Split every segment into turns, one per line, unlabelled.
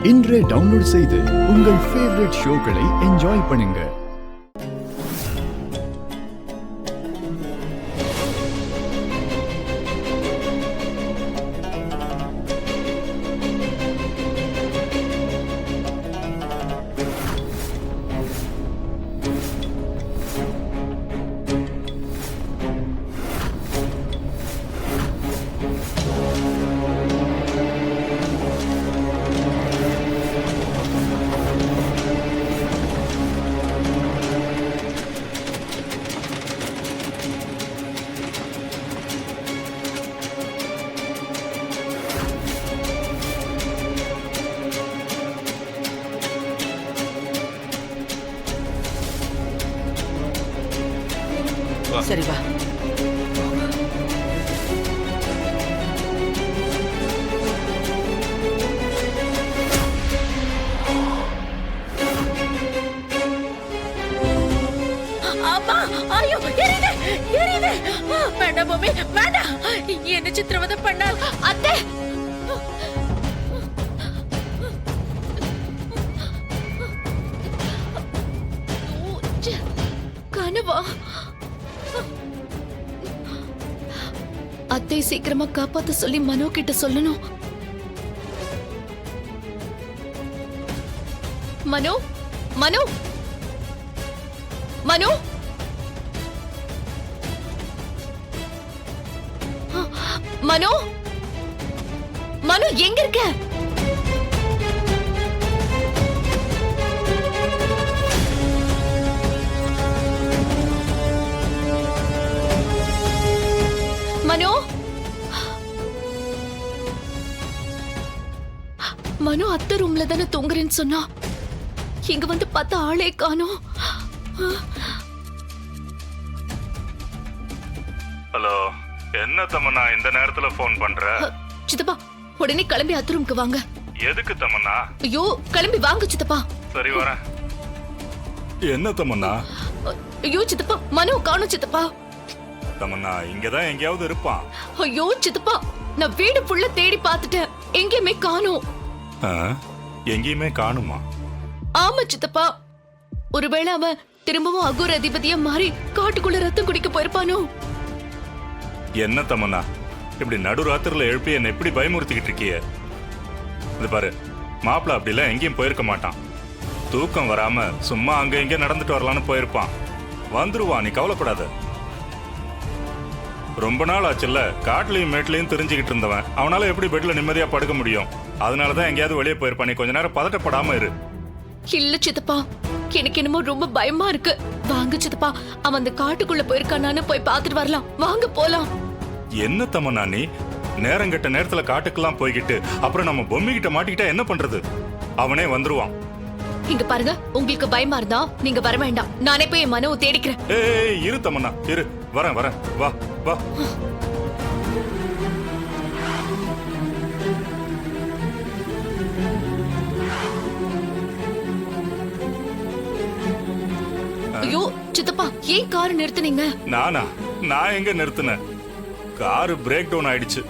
இன்றே டவுன்லோட் செய்து உங்கள் ஃபேவரட் ஷோக்களை என்ஜாய் பண்ணுங்க.
சரி வா.
அம்மா ஐயோ எரியுது எரியுது. வேண்டாம் மம்மி வேண்டாம். என்ன சித்திரவதை பண்ணால் அத்தை. கனவா? அத்தை சீக்கிரமா காப்பாத்த சொல்லி மனோ கிட்ட சொல்லணும். மனோ மனோ மனோ மனோ மனோ எங்க இருக்க? மனோ மனோ அத்தை ரூம்ல தானே தூங்குறேன்னு சொன்னா. இங்க வந்து பார்த்தா ஆளே காணோம்.
ஹலோ, என்ன தமன்னா இந்த நேரத்துல போன் பண்ற?
சித்தப்பா உடனே கிளம்பி அத்தை ரூமுக்கு வாங்க.
எதுக்கு தமன்னா?
ஐயோ கிளம்பி வாங்க சித்தப்பா.
சரி வரேன். என்ன தமன்னா?
ஐயோ சித்தப்பா மனோ காணோம் சித்தப்பா.
தமன்னா இங்கதான் எங்கேயாவது இருப்பான்.
ஐயோ சித்தப்பா நான் வீடு ஃபுல்லா தேடி பார்த்துட்டேன், எங்கேயுமே காணோம்.
எங்கேயுமே காணுமா?
ஆமா சித்தப்பா, ஒருவேளை அவன் திரும்பவும் அகோர அதிபதியா மாறி காட்டுக்குள்ள ரத்தம் குடிக்க போயிருப்பானோ?
என்ன தமன்னா இப்படி நடுராத்திரில எழுப்பி என்ன எப்படி பயமுறுத்திக்கிட்டு இருக்கிய? இது பாரு, மாப்பிள்ள அப்படிலாம் எங்கேயும் போயிருக்க மாட்டான். தூக்கம் வராம சும்மா அங்க இங்க நடந்துட்டு வரலான்னு போயிருப்பான். வந்துருவான், நீ கவலைப்படாத. ரொம்ப நாள் ஆச்சுல்ல, காட்டுலயும் மேட்லயும் தெரிஞ்சுக்கிட்டு இருந்தவன் அவனால எப்படி பெட்ல நிம்மதியா படுக்க முடியும்? அதனாலதான் எங்கேயாவது வெளியே போயிருப்பான். நீ கொஞ்ச நேரம் பதட்டப்படாம இரு.
இல்ல சித்தப்பா, எனக்கு என்னமோ ரொம்ப பயமா இருக்கு. வாங்க சித்தப்பா, அவன் அந்த காட்டுக்குள்ள போயிருக்கானான்னு போய் பாத்துட்டு வரலாம். வாங்க போலாம்.
என்ன தமன்னா நீ நேரம் கெட்ட நேரத்துல காட்டுக்கெல்லாம் போய்கிட்டு அப்புறம் நம்ம பொம்மை கிட்ட மாட்டிக்கிட்டா என்ன பண்றது? அவனே வந்துருவான்.
இங்க பாருங்க, உங்களுக்கு பயமா இருந்தா நீங்க வர வேண்டாம். நானே போய் என் மனோவை தேடிக்கிறேன்.
ஏய் இரு தமன்னா இரு, வரேன் வரேன், வா வா.
ஐயோ சித்தப்பா, ஏன் கார் நிறுத்துனீங்க?
நான் எங்க நிறுத்தினேன்? காரு பிரேக் டவுன் ஆயிடுச்சு.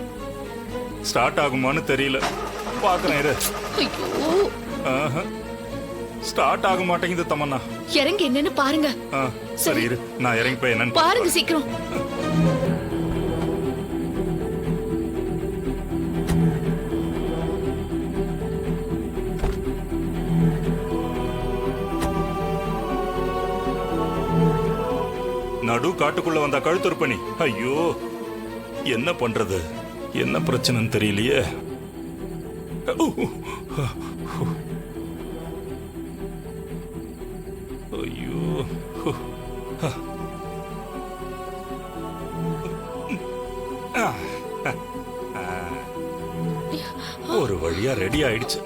ஸ்டார்ட் ஆகுமான்னு தெரியல, பாக்குறேன் இரு.
ஐயோ
ஸ்டார்ட் ஆக மாட்டேங்குது தமன்னா.
இறங்கி என்னன்னு பாருங்க.
சரி இரு, நான் இறங்கி போய் என்னன்னு
பாருங்க சீக்கிரம்.
நடு காட்டுக்குள்ள வந்தா கழுத்துருப்பனி. ஐயோ என்ன பண்றது, என்ன பிரச்சனைன்னு தெரியலையே. ஐயோ ஒரு வழியா ரெடி ஆயிடுச்சு.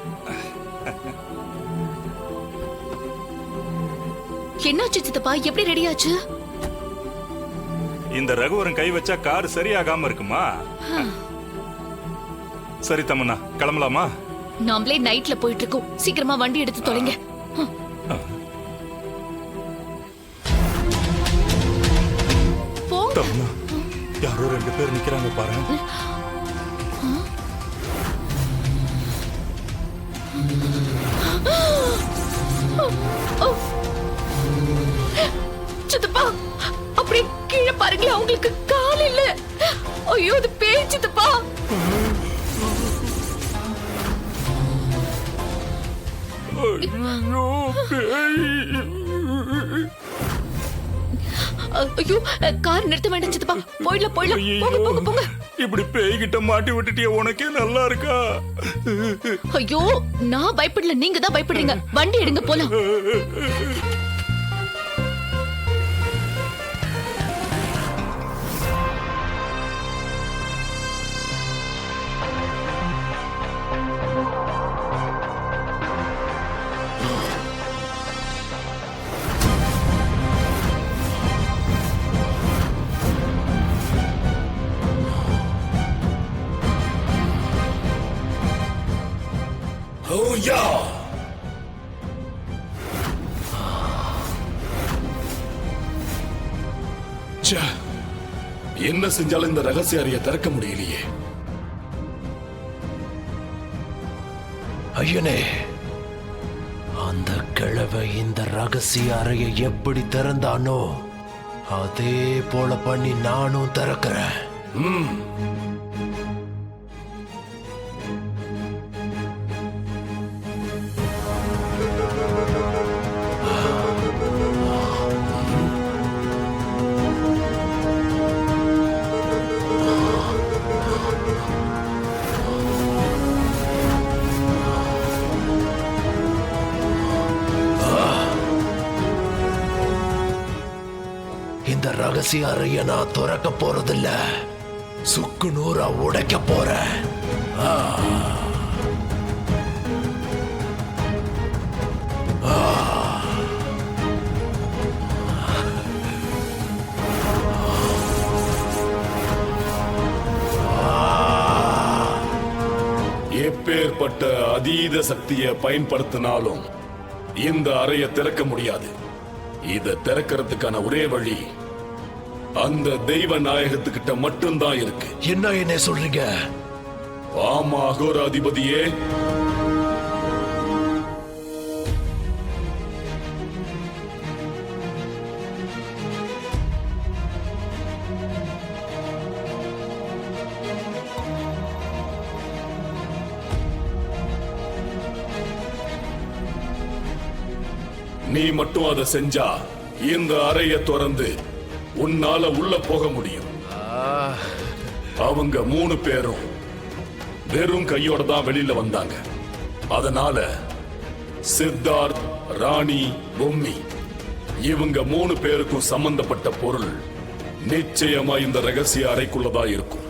என்னாச்சு சித்தப்பா, எப்படி ரெடி ஆச்சு?
இந்த ரகுவரன் கை வச்சா கார் சரியாகாம இருக்குமா? சரி தமன்னா, கிளம்பலாமா?
நாமளே நைட்ல போயிட்டு இருக்கோம், சீக்கிரமா வண்டி எடுத்து தொலைங்க.
தமன்னா, யாரோ 2 பேர் நிக்கிறாங்க பாரு.
சித்தப்பா, அப்படியே கீழே பாருங்களேன், அவங்களுக்கு கால் இல்ல. ஐயோ, அது பேய் சித்தப்பா. ஐயோ, கார் நிறுத்த வேண்டாம் சித்தப்பா, போயிடலாம் போயிடலாம், போங்க போங்க போங்க.
இப்படி பேய்கிட்ட மாட்டி விட்டுட்டிய, உனக்கே நல்லா இருக்கா?
ஐயோ, நான் பயப்படல, நீங்க தான் பயப்படுறீங்க. வண்டி எடுங்க போலாம்.
என்ன செஞ்சாலும் இந்த ரகசிய அறையை திறக்க முடியலையே.
ஐயனே, அந்த கிழவை இந்த ரகசிய அறையை எப்படி திறந்தானோ அதே போல பண்ணி நானும் திறக்கிறேன். இந்த ரகசிய அறைய நான் திறக்க போறதில்ல, சுக்கு நூறா உடைக்க போறேன்.
எப்பேற்பட்ட அதீத சக்தியை பயன்படுத்தினாலும் இந்த அறையை திறக்க முடியாது. இதை திறக்கிறதுக்கான ஒரே வழி அந்த தெய்வ நாயகத்துக்கிட்ட மட்டும்தான் இருக்கு.
என்ன சொல்றீங்க?
ஆமா அகோராதிபதியே, நீ மட்டும் அதை செஞ்சா இந்த அறையை திறந்து உன்னால உள்ள போக முடியும். அவங்க 3 பேரும் வெறும் கையோட தான் வெளியில வந்தாங்க. அதனால சித்தார்த், ராணி, பொம்மி இவங்க 3 பேருக்கும் சம்பந்தப்பட்ட பொருள் நிச்சயமா இந்த ரகசிய அறைக்குள்ளதான் இருக்கும்.